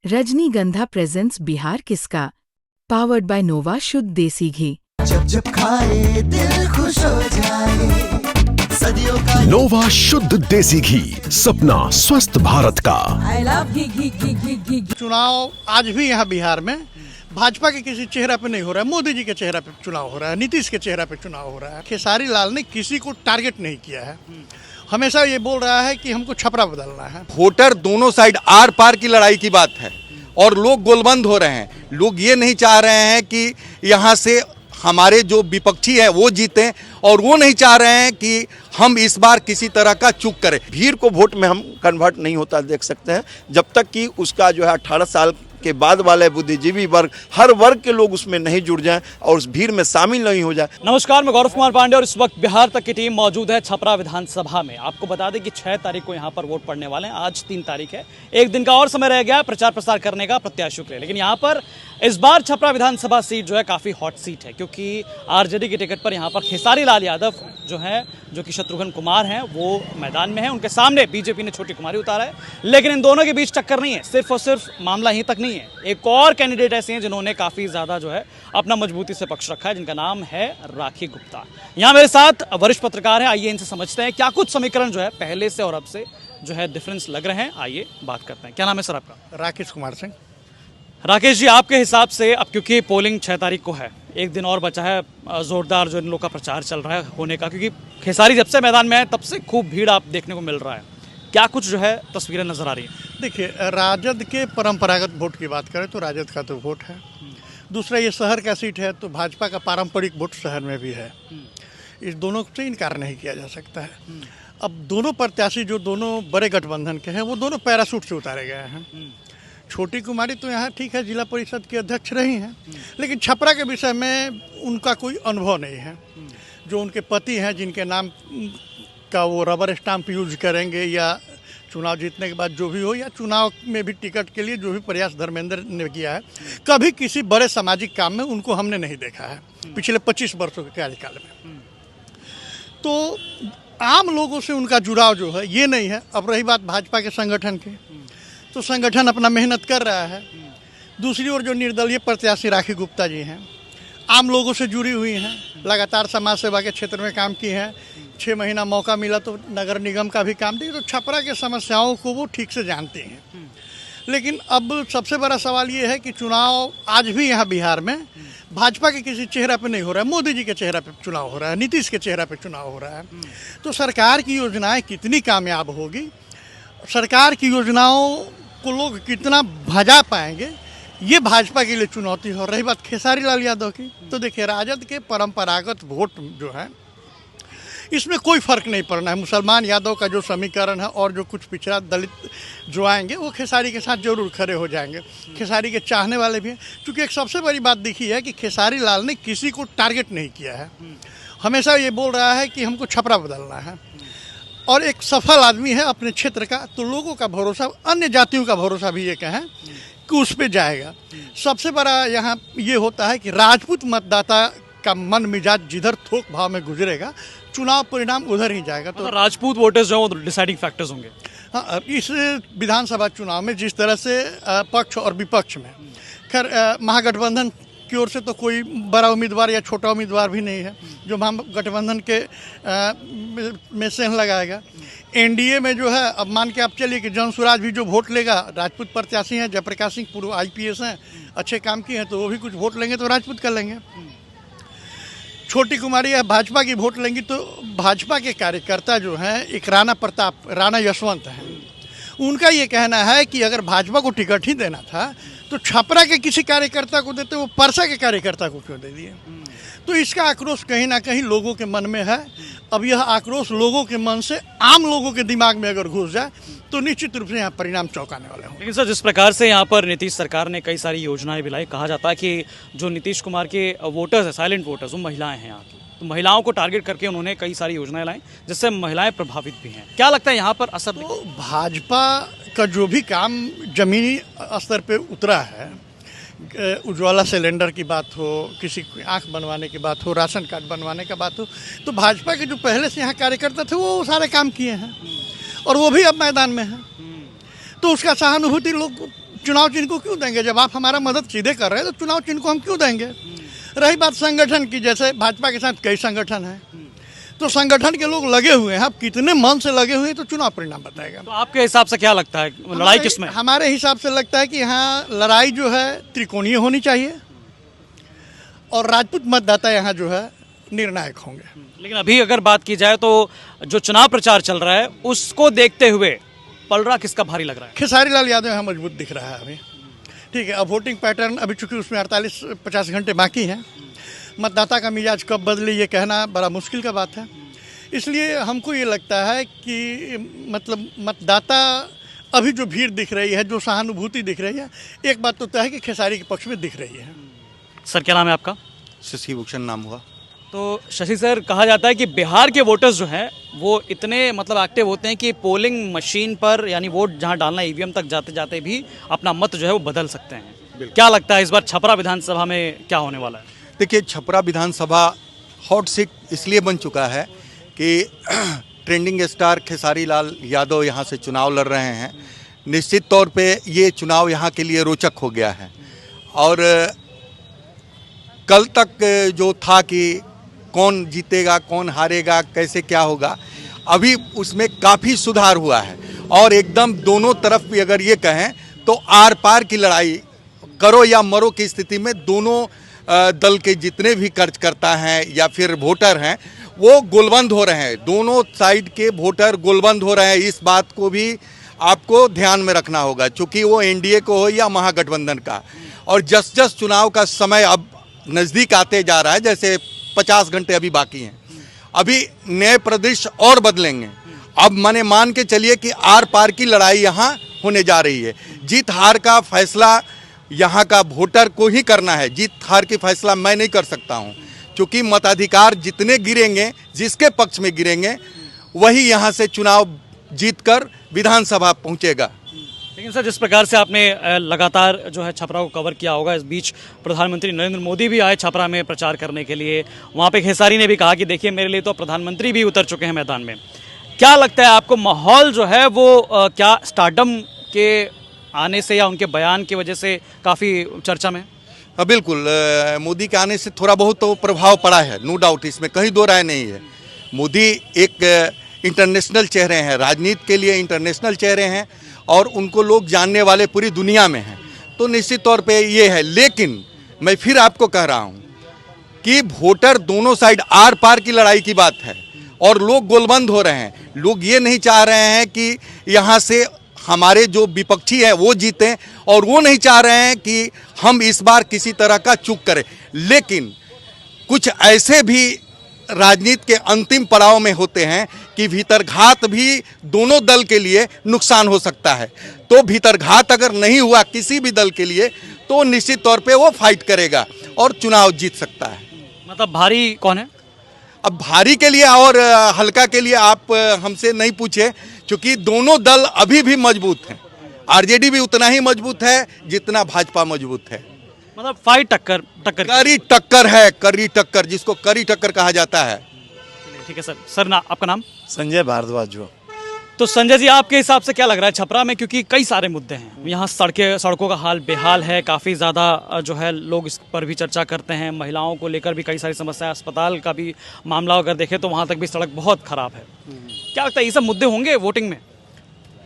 रजनीगंधा प्रेजेंट्स बिहार किसका, powered by नोवा शुद्ध देसी घी। जब जब खाए दिल खुश हो जाए, सदियों का नोवा शुद्ध देसी घी, सपना स्वस्थ भारत का। I love घी। चुनाव आज भी यहाँ बिहार में भाजपा के किसी चेहरा पे नहीं हो रहा है, मोदी जी के चेहरा पे चुनाव हो रहा है, नीतीश के चेहरा पे चुनाव हो रहा है। खेसारी लाल ने किसी को टारगेट नहीं किया है, हमेशा ये बोल रहा है कि हमको छपरा बदलना है। वोटर दोनों साइड आर पार की लड़ाई की बात है और लोग गोलबंद हो रहे हैं। लोग ये नहीं चाह रहे हैं कि यहाँ से हमारे जो विपक्षी हैं वो जीतें, और वो नहीं चाह रहे हैं कि हम इस बार किसी तरह का चूक करें। भीड़ को वोट में हम कन्वर्ट नहीं होता देख सकते हैं जब तक कि उसका जो है 18 साल के बाद वाले बुद्धिजीवी वर्ग, हर वर्ग के लोग उसमें नहीं जुड़ जाएं और उस भीड़ में शामिल नहीं हो जाए। नमस्कार, मैं गौरव कुमार पांडे और इस वक्त बिहार तक की टीम मौजूद है छपरा विधानसभा में। आपको बता दें कि 6 तारीख को यहाँ पर वोट पड़ने वाले हैं। आज 3 तारीख है, एक दिन का और समय रह गया प्रचार प्रसार करने का प्रत्याशियों के लिए। लेकिन यहाँ पर इस बार छपरा विधानसभा सीट जो है काफ़ी हॉट सीट है, क्योंकि आरजेडी की टिकट पर यहाँ पर खेसारी लाल यादव जो कि शत्रुघ्न कुमार हैं वो मैदान में हैं। उनके सामने बीजेपी ने छोटी कुमारी उतारा है, लेकिन इन दोनों के बीच टक्कर नहीं है। सिर्फ और सिर्फ मामला यहीं तक नहीं है, एक और कैंडिडेट ऐसे हैं जिन्होंने काफ़ी ज़्यादा जो है अपना मजबूती से पक्ष रखा है, जिनका नाम है राखी गुप्ता। यहाँ मेरे साथ वरिष्ठ पत्रकार हैं, आइए इनसे समझते हैं क्या कुछ समीकरण जो है पहले से और अब से जो है डिफरेंस लग रहे हैं। आइए बात करते हैं। क्या नाम है सर आपका? राकेश कुमार सिंह। राकेश जी, आपके हिसाब से अब क्योंकि पोलिंग 6 तारीख को है, एक दिन और बचा है, जोरदार जो इन लोग का प्रचार चल रहा है होने का, क्योंकि खेसारी जब से मैदान में है तब से खूब भीड़ आप देखने को मिल रहा है, क्या कुछ जो है तस्वीरें नजर आ रही हैं? देखिए, राजद के परंपरागत वोट की बात करें तो राजद का तो वोट है। दूसरा, ये शहर का सीट है तो भाजपा का पारंपरिक वोट शहर में भी है। इस दोनों से इनकार नहीं किया जा सकता है। अब दोनों प्रत्याशी जो दोनों बड़े गठबंधन के हैं वो दोनों पैराशूट से उतारे गए हैं। छोटी कुमारी तो यहाँ ठीक है, जिला परिषद की अध्यक्ष रही हैं, लेकिन छपरा के विषय में उनका कोई अनुभव नहीं है। जो उनके पति हैं, जिनके नाम का वो रबर स्टाम्प यूज करेंगे या चुनाव जीतने के बाद जो भी हो, या चुनाव में भी टिकट के लिए जो भी प्रयास धर्मेंद्र ने किया है, कभी किसी बड़े सामाजिक काम में उनको हमने नहीं देखा है पिछले 25 वर्षों के कार्यकाल में। तो आम लोगों से उनका जुड़ाव जो है ये नहीं है। अब रही बात भाजपा के संगठन की, तो संगठन अपना मेहनत कर रहा है। दूसरी ओर जो निर्दलीय प्रत्याशी राखी गुप्ता जी हैं, आम लोगों से जुड़ी हुई हैं, लगातार समाज सेवा के क्षेत्र में काम की हैं। 6 महीना मौका मिला तो नगर निगम का भी काम दी, तो छपरा के समस्याओं को वो ठीक से जानती हैं। लेकिन अब सबसे बड़ा सवाल ये है कि चुनाव आज भी यहाँ बिहार में भाजपा के किसी चेहरा पे नहीं हो रहा है, मोदी जी के चेहरा पे चुनाव हो रहा है, नीतीश के चेहरा पे चुनाव हो रहा है। तो सरकार की योजनाएं कितनी कामयाब होगी, सरकार की योजनाओं को लोग कितना भजा पाएंगे, ये भाजपा के लिए चुनौती है। और रही बात खेसारी लाल यादव की, तो देखिए, राजद के परंपरागत वोट जो है इसमें कोई फर्क नहीं पड़ना है। मुसलमान यादव का जो समीकरण है और जो कुछ पिछड़ा दलित जो आएंगे वो खेसारी के साथ जरूर खड़े हो जाएंगे। खेसारी के चाहने वाले भी हैं, क्योंकि एक सबसे बड़ी बात देखी है कि खेसारी लाल ने किसी को टारगेट नहीं किया है, हमेशा ये बोल रहा है कि हमको छपरा बदलना है, और एक सफल आदमी है अपने क्षेत्र का। तो लोगों का भरोसा, अन्य जातियों का भरोसा भी ये कहें कि उस पर जाएगा। सबसे बड़ा यहाँ ये होता है कि राजपूत मतदाता का मन मिजाज जिधर थोक भाव में गुजरेगा, चुनाव परिणाम उधर ही जाएगा। तो राजपूत वोटर्स जो डिसाइडिंग फैक्टर्स होंगे। हाँ, इस विधानसभा चुनाव में जिस तरह से पक्ष और विपक्ष में, खैर महागठबंधन की ओर से तो कोई बड़ा उम्मीदवार या छोटा उम्मीदवार भी नहीं है जो महागठबंधन के में सेंध लगाएगा। एनडीए में जो है, अब मान के आप चलिए कि जन स्वराज भी जो वोट लेगा, राजपूत प्रत्याशी हैं, जयप्रकाश सिंह पूर्व IPS हैं, अच्छे काम किए हैं, तो वो भी कुछ वोट लेंगे तो राजपूत कर लेंगे। छोटी कुमारी या भाजपा की वोट लेंगी तो भाजपा के कार्यकर्ता जो हैं, एक राणा प्रताप, राणा यशवंत हैं, उनका ये कहना है कि अगर भाजपा को टिकट ही देना था तो छपरा के किसी कार्यकर्ता को देते, वो परसा के कार्यकर्ता को क्यों दे दिए। तो इसका आक्रोश कहीं ना कहीं लोगों के मन में है। अब यह आक्रोश लोगों के मन से आम लोगों के दिमाग में अगर घुस जाए तो निश्चित रूप से यहाँ परिणाम चौंकाने वाले होंगे। लेकिन सर, जिस प्रकार से यहाँ पर नीतीश सरकार ने कई सारी योजनाएं भी लाई, कहा जाता है कि जो नीतीश कुमार के वोटर्स हैं, साइलेंट वोटर्स, वो महिलाएं हैं यहाँ की, तो महिलाओं को टारगेट करके उन्होंने कई सारी योजनाएं लाई जिससे महिलाएं प्रभावित भी हैं। क्या लगता है यहाँ पर असर? तो भाजपा का जो भी काम जमीनी स्तर पे उतरा है, उज्ज्वला सिलेंडर की बात हो, किसी की आँख बनवाने की बात हो, राशन कार्ड बनवाने का बात हो, तो भाजपा के जो पहले से यहाँ कार्यकर्ता थे वो सारे काम किए हैं और वो भी अब मैदान में हैं। तो उसका सहानुभूति लोग चुनाव चिन्ह को क्यों देंगे? जब आप हमारा मदद सीधे कर रहे हैं तो चुनाव चिन्ह को हम क्यों देंगे? रही बात संगठन की, जैसे भाजपा के साथ कई संगठन हैं, तो संगठन के लोग लगे हुए हैं, आप कितने मन से लगे हुए हैं तो चुनाव परिणाम बताएगा। तो आपके हिसाब से क्या लगता है लड़ाई किसमें? हमारे हिसाब से लगता है कि यहाँ लड़ाई जो है त्रिकोणीय होनी चाहिए और राजपूत मतदाता यहाँ जो है निर्णायक होंगे। लेकिन अभी अगर बात की जाए तो जो चुनाव प्रचार चल रहा है उसको देखते हुए पलड़ा किसका भारी लग रहा है? खेसारी लाल यादव यहाँ मजबूत दिख रहा है अभी। ठीक है, अब वोटिंग पैटर्न अभी चूंकि उसमें 48-50 घंटे बाकी हैं, मतदाता का मिजाज कब बदले ये कहना बड़ा मुश्किल का बात है। इसलिए हमको ये लगता है कि मतलब मतदाता अभी जो भीड़ दिख रही है, जो सहानुभूति दिख रही है, एक बात तो तय है कि खेसारी के पक्ष में दिख रही है। सर क्या नाम है आपका? शशि भूषण नाम हुआ। तो शशि सर, कहा जाता है कि बिहार के वोटर्स जो हैं वो इतने मतलब एक्टिव होते हैं कि पोलिंग मशीन पर यानी वोट जहां डालना ईवीएम तक जाते जाते भी अपना मत जो है वो बदल सकते हैं। क्या लगता है इस बार छपरा विधानसभा में क्या होने वाला है? देखिए, छपरा विधानसभा हॉट सीट इसलिए बन चुका है कि ट्रेंडिंग स्टार खेसारी लाल यादव यहाँ से चुनाव लड़ रहे हैं। निश्चित तौर पे ये चुनाव यहाँ के लिए रोचक हो गया है और कल तक जो था कि कौन जीतेगा कौन हारेगा कैसे क्या होगा, अभी उसमें काफ़ी सुधार हुआ है और एकदम दोनों तरफ भी अगर ये कहें तो आर पार की लड़ाई, करो या मरो की स्थिति में दोनों दल के जितने भी कार्यकर्ता हैं या फिर वोटर हैं वो गोलबंद हो रहे हैं। दोनों साइड के वोटर गोलबंद हो रहे हैं। इस बात को भी आपको ध्यान में रखना होगा, चूँकि वो एनडीए को हो या महागठबंधन का। और जस जस चुनाव का समय अब नज़दीक आते जा रहा है, जैसे 50 घंटे अभी बाकी हैं, अभी नए प्रदेश और बदलेंगे। अब माने मान के चलिए कि आर पार की लड़ाई यहाँ होने जा रही है। जीत हार का फैसला यहाँ का वोटर को ही करना है। जीत हार की फैसला मैं नहीं कर सकता हूँ, क्योंकि मताधिकार जितने गिरेंगे, जिसके पक्ष में गिरेंगे, वही यहाँ से चुनाव जीतकर विधानसभा पहुँचेगा। लेकिन सर, जिस प्रकार से आपने लगातार जो है छपरा को कवर किया होगा, इस बीच प्रधानमंत्री नरेंद्र मोदी भी आए छपरा में प्रचार करने के लिए। वहाँ पे खेसारी ने भी कहा कि देखिए मेरे लिए तो प्रधानमंत्री भी उतर चुके हैं मैदान में। क्या लगता है आपको, माहौल जो है वो क्या स्टारडम के आने से या उनके बयान की वजह से काफ़ी चर्चा में? बिल्कुल, मोदी के आने से थोड़ा बहुत तो प्रभाव पड़ा है, नो डाउट, इसमें कहीं दो राय नहीं है। मोदी एक इंटरनेशनल चेहरे हैं, राजनीति के लिए इंटरनेशनल चेहरे हैं और उनको लोग जानने वाले पूरी दुनिया में हैं, तो निश्चित तौर पे ये है। लेकिन मैं फिर आपको कह रहा हूँ कि वोटर दोनों साइड आर पार की लड़ाई की बात है और लोग गोलबंद हो रहे हैं। लोग ये नहीं चाह रहे हैं कि यहाँ से हमारे जो विपक्षी हैं वो जीतें और वो नहीं चाह रहे हैं कि हम इस बार किसी तरह का चूक करें। लेकिन कुछ ऐसे भी राजनीति के अंतिम पड़ाव में होते हैं कि भीतरघात भी दोनों दल के लिए नुकसान हो सकता है। तो भीतरघात अगर नहीं हुआ किसी भी दल के लिए तो निश्चित तौर पे वो फाइट करेगा और चुनाव जीत सकता है। मतलब भारी कौन है? अब भारी के लिए और हल्का के लिए आप हमसे नहीं पूछे, क्योंकि दोनों दल अभी भी मजबूत हैं। आरजेडी भी उतना ही मजबूत है जितना भाजपा मजबूत है। मतलब फाइट टक्कर करी टक्कर है, करी टक्कर, जिसको करी टक्कर कहा जाता है। ठीक है सर। सर ना आपका नाम? संजय भारद्वाज। तो संजय जी, आपके हिसाब से क्या लग रहा है छपरा में, क्योंकि कई सारे मुद्दे हैं यहाँ, सड़कों का हाल बेहाल है, काफ़ी ज़्यादा जो है लोग इस पर भी चर्चा करते हैं, महिलाओं को लेकर भी कई सारी समस्याएं, अस्पताल का भी मामला अगर देखें तो वहाँ तक भी सड़क बहुत ख़राब है। क्या लगता है ये सब मुद्दे होंगे वोटिंग में?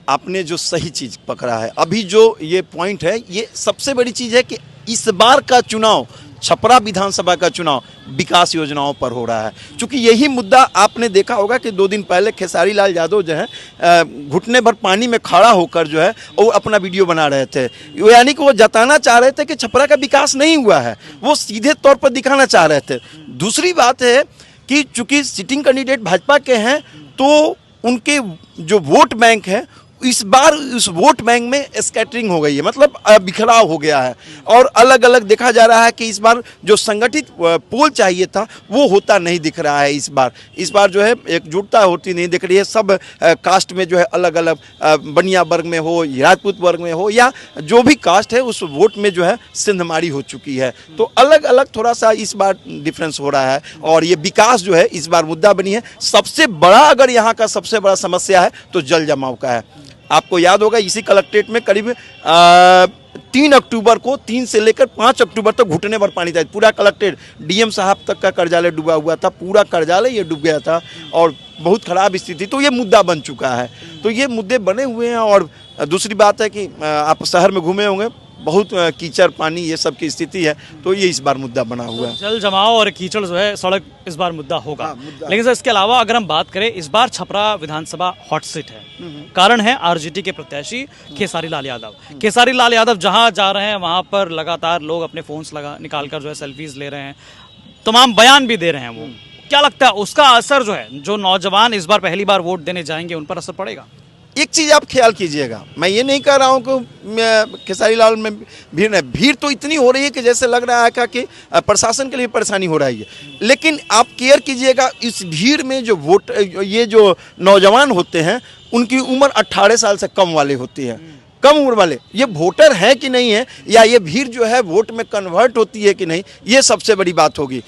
आपने जो सही चीज़ पकड़ा है, अभी जो ये पॉइंट है, ये सबसे बड़ी चीज़ है कि इस बार का चुनाव, छपरा विधानसभा का चुनाव विकास योजनाओं पर हो रहा है। क्योंकि यही मुद्दा आपने देखा होगा कि 2 दिन पहले खेसारी लाल यादव जो है घुटने भर पानी में खड़ा होकर जो है वो अपना वीडियो बना रहे थे। यानी कि वो जताना चाह रहे थे कि छपरा का विकास नहीं हुआ है, वो सीधे तौर पर दिखाना चाह रहे थे। दूसरी बात है कि चूंकि सिटिंग कैंडिडेट भाजपा के हैं तो उनके जो वोट बैंक है, इस बार उस वोट बैंक में स्कैटरिंग हो गई है, मतलब बिखराव हो गया है और अलग अलग देखा जा रहा है कि इस बार जो संगठित पोल चाहिए था वो होता नहीं दिख रहा है। इस बार जो है एकजुटता होती नहीं दिख रही है। सब कास्ट में जो है अलग अलग बनिया वर्ग में हो, राजपूत वर्ग में हो या जो भी कास्ट है, उस वोट में जो है सिंधमारी हो चुकी है। तो अलग अलग थोड़ा सा इस बार डिफरेंस हो रहा है और ये विकास जो है इस बार मुद्दा बनी है। सबसे बड़ा, अगर यहाँ का सबसे बड़ा समस्या है तो जल जमाव का है। आपको याद होगा इसी कलेक्ट्रेट में करीब 3 अक्टूबर को 3 से लेकर 5 अक्टूबर तक घुटने भर पानी था। पूरा कलेक्टेड डीएम साहब तक का कार्यालय डूबा हुआ था, पूरा कार्यालय ये डूब गया था और बहुत खराब स्थिति। तो ये मुद्दा बन चुका है। तो ये मुद्दे बने हुए हैं। और दूसरी बात है कि आप शहर में घूमे होंगे, बहुत कीचड़ पानी ये सब की स्थिति है। तो ये इस बार मुद्दा बना हुआ है। जल जमाव और कीचड़ जो है सड़क इस बार मुद्दा होगा। हाँ, मुद्दा। लेकिन सर इसके अलावा अगर हम बात करें, इस बार छपरा विधानसभा हॉट सीट है। कारण है आरजेडी के प्रत्याशी खेसारी लाल यादव। खेसारी लाल यादव जहां जा रहे हैं वहां पर लगातार लोग अपने फोन्स निकालकर जो है सेल्फीज ले रहे हैं, तमाम बयान भी दे रहे हैं। वो क्या लगता है उसका असर जो है, जो नौजवान इस बार पहली बार वोट देने जाएंगे उन पर असर पड़ेगा? एक चीज़ आप ख्याल कीजिएगा, मैं ये नहीं कह रहा हूँ कि खेसारी लाल में भीड़ नहीं, भीड़ तो इतनी हो रही है कि जैसे लग रहा है कि प्रशासन के लिए परेशानी हो रही है। लेकिन आप केयर कीजिएगा, इस भीड़ में जो ये जो नौजवान होते हैं उनकी उम्र 18 साल से कम वाले होती है। कम उम्र वाले ये वोटर है कि नहीं है, या ये भीड़ जो है वोट में कन्वर्ट होती है कि नहीं, ये सबसे बड़ी बात होगी।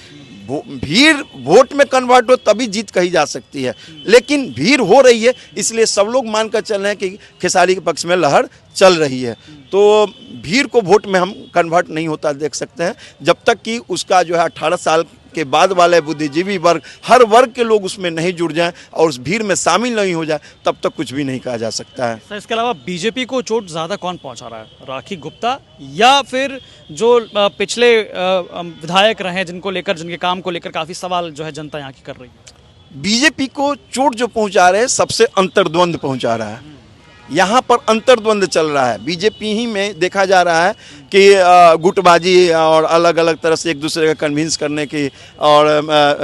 भीड़ वोट में कन्वर्ट हो तभी जीत कही जा सकती है। लेकिन भीड़ हो रही है, इसलिए सब लोग मानकर चल रहे हैं कि खेसारी के पक्ष में लहर चल रही है। तो भीड़ को वोट में हम कन्वर्ट नहीं होता देख सकते हैं, जब तक कि उसका जो है 18 साल के बाद वाले बुद्धिजीवी वर्ग, हर वर्ग के लोग उसमें नहीं जुड़ जाएं और उस भीड़ में शामिल नहीं हो जाए, तब तक कुछ भी नहीं कहा जा सकता है। सर इसके अलावा बीजेपी को चोट ज़्यादा कौन पहुंचा रहा है, राखी गुप्ता या फिर जो पिछले विधायक रहे जिनके काम को लेकर काफ़ी सवाल जो है जनता यहाँ की कर रही है? बीजेपी को चोट जो पहुंचा रहे हैं, सबसे अंतर्द्वंद पहुंचा रहा है। यहाँ पर अंतर्द्वंद चल रहा है। बीजेपी ही में देखा जा रहा है कि गुटबाजी और अलग अलग तरह से एक दूसरे का कन्विंस करने की, और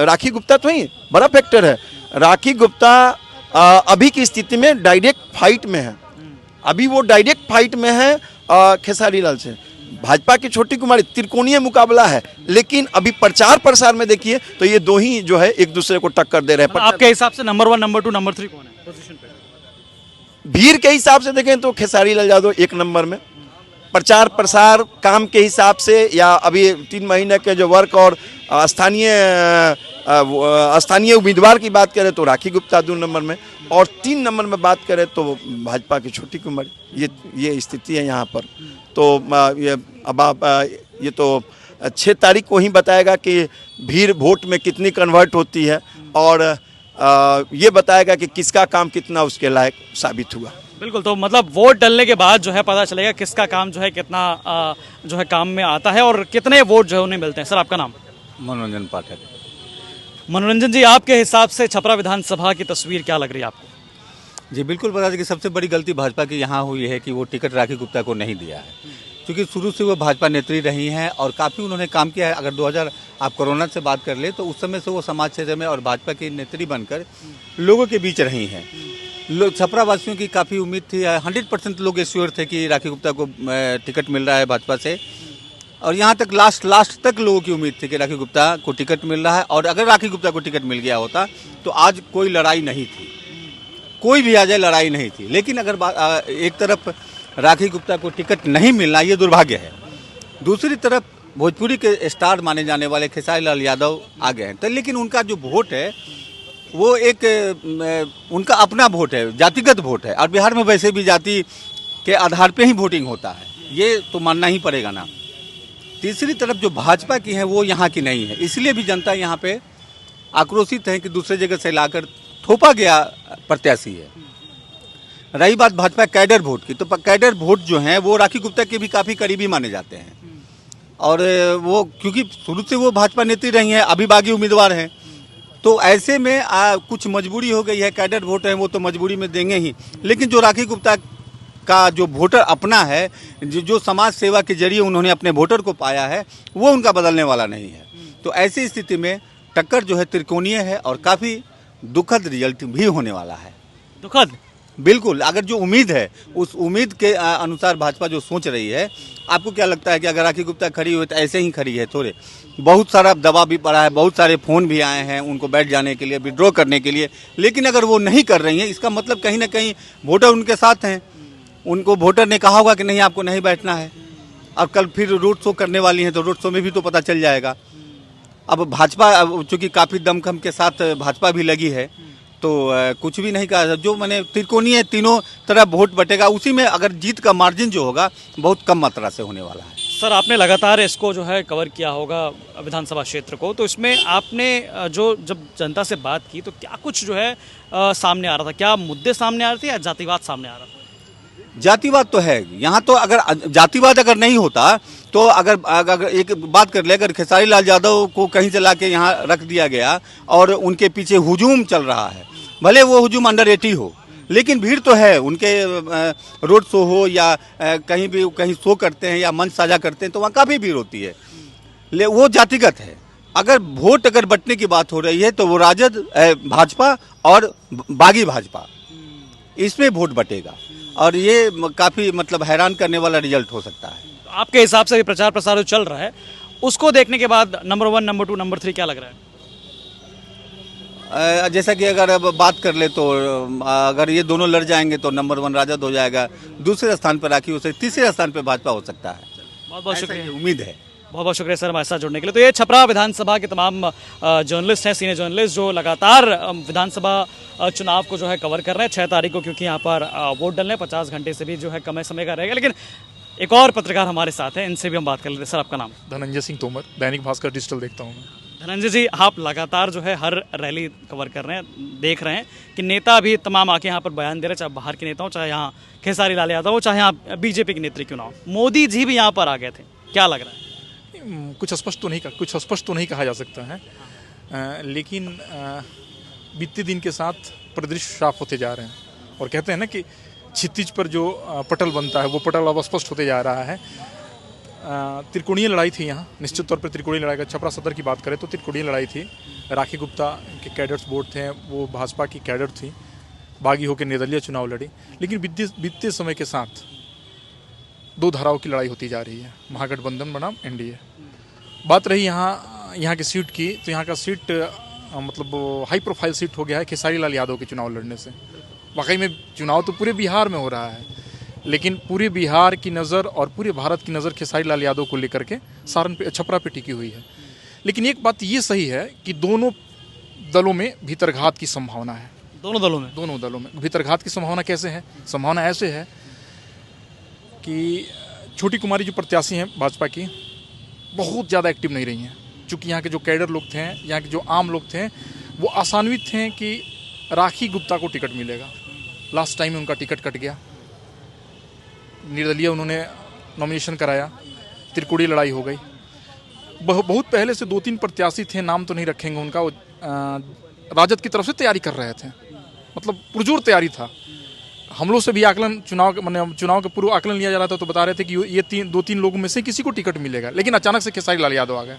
राखी गुप्ता तो ही बड़ा फैक्टर है। राखी गुप्ता अभी की स्थिति में डायरेक्ट फाइट में है। अभी वो डायरेक्ट फाइट में है खेसारी लाल से। भाजपा की छोटी कुमारी त्रिकोणीय मुकाबला है, लेकिन अभी प्रचार प्रसार में देखिए तो ये दो ही जो है एक दूसरे को टक्कर दे रहे हैं। आपके हिसाब से नंबर 1, नंबर 2, नंबर 3 कौन है पोजीशन पे? भीड़ के हिसाब से देखें तो खेसारी लाल यादव 1 नंबर में, प्रचार प्रसार काम के हिसाब से या अभी 3 महीने के जो वर्क और स्थानीय उम्मीदवार की बात करें तो राखी गुप्ता 2 नंबर में, और 3 नंबर में बात करें तो भाजपा की छोटी कुमारी। ये स्थिति है यहाँ पर। तो ये तो 6 तारीख को ही बताएगा कि भीड़ वोट में कितनी कन्वर्ट होती है, और ये बताएगा कि किसका काम कितना उसके लायक साबित हुआ। बिल्कुल, तो मतलब वोट डलने के बाद जो है पता चलेगा किसका काम जो है कितना जो है काम में आता है और कितने वोट जो है उन्हें मिलते हैं। सर आपका नाम? मनोरंजन पाठक। मनोरंजन जी, आपके हिसाब से छपरा विधानसभा की तस्वीर क्या लग रही है आपको? जी बिल्कुल, बता दें कि सबसे बड़ी गलती भाजपा की यहाँ हुई है कि वो टिकट राखी गुप्ता को नहीं दिया है, क्योंकि शुरू से वो भाजपा नेत्री रही हैं और काफ़ी उन्होंने काम किया है। अगर 2000 आप कोरोना से बात कर ले तो उस समय से वो समाज क्षेत्र में और भाजपा की नेत्री बनकर लोगों के बीच रही हैं। छपरा वासियों की काफ़ी उम्मीद थी, 100% लोग एश्योर थे कि राखी गुप्ता को टिकट मिल रहा है भाजपा से, और यहाँ तक लास्ट तक लोगों की उम्मीद थी कि राखी गुप्ता को टिकट मिल रहा है। और अगर राखी गुप्ता को टिकट मिल गया होता तो आज कोई लड़ाई नहीं थी, कोई भी आ जाए लड़ाई नहीं थी। लेकिन अगर एक तरफ राखी गुप्ता को टिकट नहीं मिलना ये दुर्भाग्य है, दूसरी तरफ भोजपुरी के स्टार माने जाने वाले खेसारी लाल यादव आ गए हैं। तो लेकिन उनका जो वोट है वो एक उनका अपना वोट है, जातिगत वोट है, और बिहार में वैसे भी जाति के आधार पे ही वोटिंग होता है, ये तो मानना ही पड़ेगा ना। तीसरी तरफ जो भाजपा की है वो यहाँ की नहीं है, इसलिए भी जनता यहाँ पे आक्रोशित है कि दूसरे जगह से लाकर थोपा गया प्रत्याशी है। रही बात भाजपा कैडर वोट की, तो कैडर वोट जो हैं वो राखी गुप्ता के भी काफ़ी करीबी माने जाते हैं, और वो क्योंकि शुरू से वो भाजपा नेत्री रही हैं, अभी बागी उम्मीदवार हैं, तो ऐसे में कुछ मजबूरी हो गई है। कैडर वोट है वो तो मजबूरी में देंगे ही, लेकिन जो राखी गुप्ता का जो वोटर अपना है, जो समाज सेवा के जरिए उन्होंने अपने वोटर को पाया है, वो उनका बदलने वाला नहीं है। तो ऐसी स्थिति में टक्कर जो है त्रिकोणीय है और काफ़ी दुखद रिजल्ट भी होने वाला है। दुखद? बिल्कुल, अगर जो उम्मीद है उस उम्मीद के अनुसार भाजपा जो सोच रही है, आपको क्या लगता है कि अगर राखी गुप्ता खड़ी हुई तो ऐसे ही खड़ी है? थोड़े बहुत सारा दबाव भी पड़ा है, बहुत सारे फ़ोन भी आए हैं उनको बैठ जाने के लिए, विड्रॉ करने के लिए, लेकिन अगर वो नहीं कर रही हैं इसका मतलब कहीं ना कहीं वोटर उनके साथ हैं। उनको वोटर ने कहा होगा कि नहीं आपको नहीं बैठना है। अब कल फिर रोड शो करने वाली हैं तो रोड शो में भी तो पता चल जाएगा। अब भाजपा चूँकि काफ़ी दमखम के साथ भाजपा भी लगी है, तो कुछ भी नहीं कहा। जो मैंने त्रिकोणीय तीनों तरफ वोट बटेगा, उसी में अगर जीत का मार्जिन जो होगा बहुत कम मात्रा से होने वाला है। सर, आपने लगातार इसको जो है कवर किया होगा विधानसभा क्षेत्र को, तो इसमें आपने जो जब जनता से बात की तो क्या कुछ जो है सामने आ रहा था? क्या मुद्दे सामने आ रहे थे या जातिवाद सामने आ रहा था? जातिवाद तो है यहाँ। तो अगर जातिवाद अगर नहीं होता तो अगर एक बात कर ले, अगर खेसारी लाल यादव को कहीं से लाके यहाँ रख दिया गया और उनके पीछे हुजूम चल रहा है, भले वो हुजूम अंडर 80 हो, लेकिन भीड़ तो है। उनके रोड शो हो या कहीं शो करते हैं या मंच साझा करते हैं तो वहाँ काफ़ी भीड़ होती है। वो जातिगत है। अगर वोट अगर बंटने की बात हो रही है तो वो राजद, भाजपा और बागी भाजपा, इसमें वोट बटेगा और ये काफ़ी मतलब हैरान करने वाला रिजल्ट हो सकता है। आपके हिसाब से प्रचार प्रसार जो चल रहा है उसको देखने के बाद नंबर 1, नंबर 2, नंबर 3 क्या लग रहा है? जैसा कि अगर अब बात कर ले तो अगर ये दोनों लड़ जाएंगे तो नंबर 1 राजद हो जाएगा, दूसरे स्थान पर राखी हो सकती, तीसरे स्थान पर भाजपा हो सकता है। बहुत बहुत शुक्रिया, उम्मीद है। बहुत बहुत शुक्रिया सर हमारे साथ जुड़ने के लिए। तो ये छपरा विधानसभा के तमाम जर्नलिस्ट हैं, सीनियर जर्नलिस्ट, जो लगातार विधानसभा चुनाव को जो है कवर कर रहे हैं। 6 तारीख को क्योंकि यहाँ पर वोट डलने 50 घंटे से भी जो है कम समय का रहेगा। लेकिन एक और पत्रकार हमारे साथ हैं, इनसे भी हम बात कर लेते हैं। सर, आपका नाम? धनंजय सिंह तोमर, दैनिक भास्कर डिजिटल देखता हूँ मैं। धनंजय जी, आप लगातार जो है हर रैली कवर कर रहे हैं, देख रहे हैं कि नेता भी तमाम आके यहाँ पर बयान दे रहे हैं, चाहे बाहर के नेता हो, चाहे यहाँ खेसारी लाल यादव हो, चाहे यहाँ बीजेपी के नेत्री क्यों ना हो। मोदी जी भी यहाँ पर आ गए थे, क्या लग रहा है? कुछ स्पष्ट तो नहीं कहा जा सकता है, लेकिन बीते दिन के साथ परिदृश्य साफ होते जा रहे हैं और कहते हैं ना कि क्षितिज पर जो पटल बनता है वो पटल अब स्पष्ट होते जा रहा है। त्रिकोणीय लड़ाई थी यहाँ, निश्चित तौर पर त्रिकोणीय लड़ाई का। छपरा सदर की बात करें तो त्रिकोणीय लड़ाई थी। राखी गुप्ता के कैडर्स बोर्ड थे, वो भाजपा की कैडर थी, बागी होकर निर्दलीय चुनाव लड़ी। लेकिन बीतते समय के साथ 2 धाराओं की लड़ाई होती जा रही है, महागठबंधन बनाम एनडीए। बात रही यहाँ की सीट की, तो यहाँ का सीट मतलब हाई प्रोफाइल सीट हो गया है खेसारी लाल यादव के चुनाव लड़ने से। वाकई में चुनाव तो पूरे बिहार में हो रहा है, लेकिन पूरे बिहार की नज़र और पूरे भारत की नज़र खेसारी लाल यादव को लेकर के छपरा पे टिकी हुई है। लेकिन एक बात ये सही है कि दोनों दलों में भीतरघात की संभावना है। दोनों दलों में भीतरघात की संभावना कैसे है? संभावना ऐसे है कि छोटी कुमारी जो प्रत्याशी हैं भाजपा की, बहुत ज़्यादा एक्टिव नहीं रही हैं। चूँकि यहाँ के जो कैडर लोग थे, यहाँ के जो आम लोग थे, वो आशान्वित थे कि राखी गुप्ता को टिकट मिलेगा। लास्ट टाइम में उनका टिकट कट गया, निर्दलीय उन्होंने नॉमिनेशन कराया, त्रिकोणीय लड़ाई हो गई। बहुत पहले से 2-3 प्रत्याशी थे, नाम तो नहीं रखेंगे उनका, वो राजद की तरफ से तैयारी कर रहे थे, मतलब पुरजोर तैयारी था। हम लोग से भी आकलन चुनाव का पूर्व आकलन लिया जा रहा था, तो बता रहे थे कि ये 2-3 लोगों में से किसी को टिकट मिलेगा। लेकिन अचानक से खेसारी लाल यादव आ गए,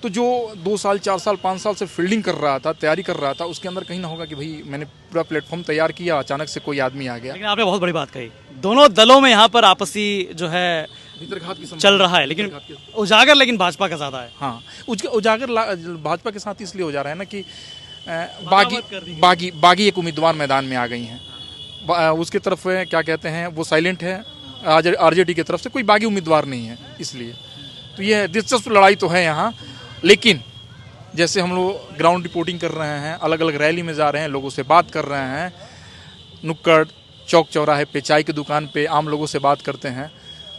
तो जो 2 साल 4 साल 5 साल से फील्डिंग कर रहा था, तैयारी कर रहा था, उसके अंदर कहीं ना होगा कि भाई मैंने पूरा प्लेटफॉर्म तैयार किया, अचानक से कोई आदमी आ गया। लेकिन आपने बहुत बड़ी बात कही, दोनों दलों में यहाँ पर आपसी जो है भीतरघात की चल रहा है, लेकिन उजागर लेकिन भाजपा का ज़्यादा है। हाँ, उजागर भाजपा के साथ इसलिए हो जा रहा है ना कि बागी एक उम्मीदवार मैदान में आ गई हैं। उसके तरफ क्या कहते हैं, वो साइलेंट है, आरजेडी की तरफ से कोई बागी उम्मीदवार नहीं है, इसलिए तो ये दिलचस्प लड़ाई तो है यहाँ। लेकिन जैसे हम लोग ग्राउंड रिपोर्टिंग कर रहे हैं, अलग अलग रैली में जा रहे हैं, लोगों से बात कर रहे हैं, नुक्कड़ चौक चौराहे पे, चाय की दुकान पे आम लोगों से बात करते हैं,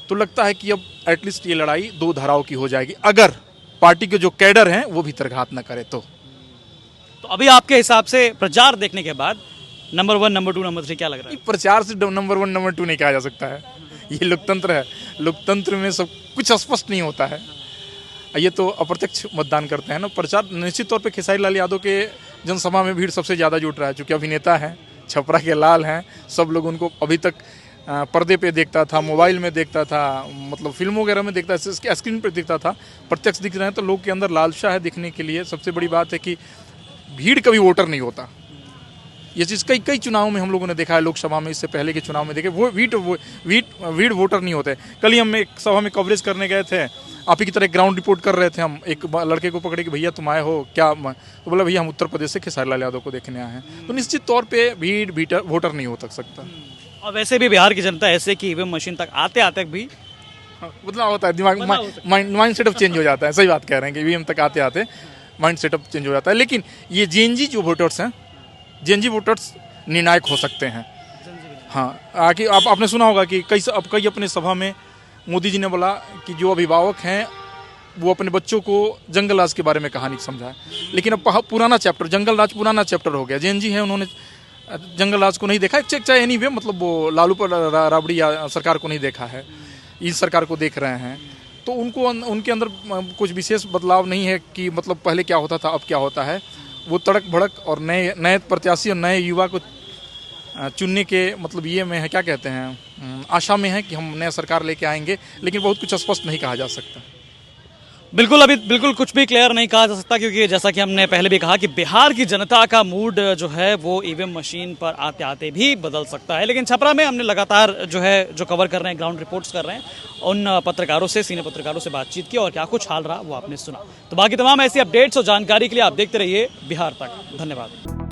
तो लगता है कि अब एटलीस्ट ये लड़ाई 2 धाराओं की हो जाएगी, अगर पार्टी के जो कैडर हैं वो भीतरघात न करे तो। अभी आपके हिसाब से प्रचार देखने के बाद नंबर 1, नंबर 2, नंबर 3 क्या लग रहा है? प्रचार से नंबर 1, नंबर 2 नहीं कहा जा सकता है। ये लोकतंत्र है, लोकतंत्र में सब कुछ स्पष्ट नहीं होता है। ये तो अप्रत्यक्ष मतदान करते हैं ना। प्रचार निश्चित तौर पे खेसारी लाल यादव के जनसभा में भीड़ सबसे ज़्यादा जुट रहा है, चूँकि अभिनेता हैं, छपरा के लाल हैं, सब लोग उनको अभी तक पर्दे पे देखता था, मोबाइल में देखता था, मतलब फिल्मों वगैरह में देखता था, स्क्रीन पर दिखता था, प्रत्यक्ष दिख रहे हैं, तो लोग के अंदर लालसा है दिखने के लिए। सबसे बड़ी बात है कि भीड़ कभी वोटर नहीं होता। ये चीज़ कई चुनावों में हम लोगों ने देखा है, लोकसभा में, इससे पहले के चुनाव में देखे, वो भीड़ वोटर नहीं होते। कल ही हम एक सभा में कवरेज करने गए थे, आप ही की तरह ग्राउंड रिपोर्ट कर रहे थे। हम एक लड़के को पकड़े कि भैया तुम आए हो क्या, तो बोला भैया हम उत्तर प्रदेश से खेसारी लाल यादव को देखने आए हैं। तो निश्चित तौर पे भीड़ वोटर नहीं हो सकता। और वैसे भी बिहार की जनता ऐसे कि ईवीएम मशीन तक आते भी बदलाव होता है, दिमाग माइंड सेटअप चेंज हो जाता है। सही बात कह रहे हैं कि ईवीएम तक आते माइंड सेटअप चेंज हो जाता है। लेकिन ये जेएनजी जो वोटर्स हैं, जेएनजी वोटर्स निर्णायक हो सकते हैं। हाँ, कि आपने सुना होगा कि कई अपने सभा में मोदी जी ने बोला कि जो अभिभावक हैं वो अपने बच्चों को जंगल राज के बारे में कहानी समझाए, लेकिन अब पुराना चैप्टर, जंगल राज पुराना चैप्टर हो गया। जेएनजी है, उन्होंने जंगल राज को नहीं देखा, चाहे एनीवे, मतलब वो लालू राबड़ी सरकार को नहीं देखा है, इस सरकार को देख रहे हैं, तो उनके अंदर कुछ विशेष बदलाव नहीं है कि मतलब पहले क्या होता था अब क्या होता है। वो तड़क भड़क और नए प्रत्याशी और नए युवा को चुनने के मतलब ये में है, क्या कहते हैं, आशा में है कि हम नया सरकार लेके आएंगे, लेकिन बहुत कुछ स्पष्ट नहीं कहा जा सकता। बिल्कुल, अभी बिल्कुल कुछ भी क्लियर नहीं कहा जा सकता, क्योंकि जैसा कि हमने पहले भी कहा कि बिहार की जनता का मूड जो है वो ईवीएम मशीन पर आते आते भी बदल सकता है। लेकिन छपरा में हमने लगातार जो कवर कर रहे हैं, ग्राउंड रिपोर्ट्स कर रहे हैं, उन पत्रकारों से, सीनियर पत्रकारों से बातचीत की और क्या कुछ हाल रहा वो आपने सुना। तो बाकी तमाम ऐसी अपडेट्स और जानकारी के लिए आप देखते रहिए बिहार तक। धन्यवाद।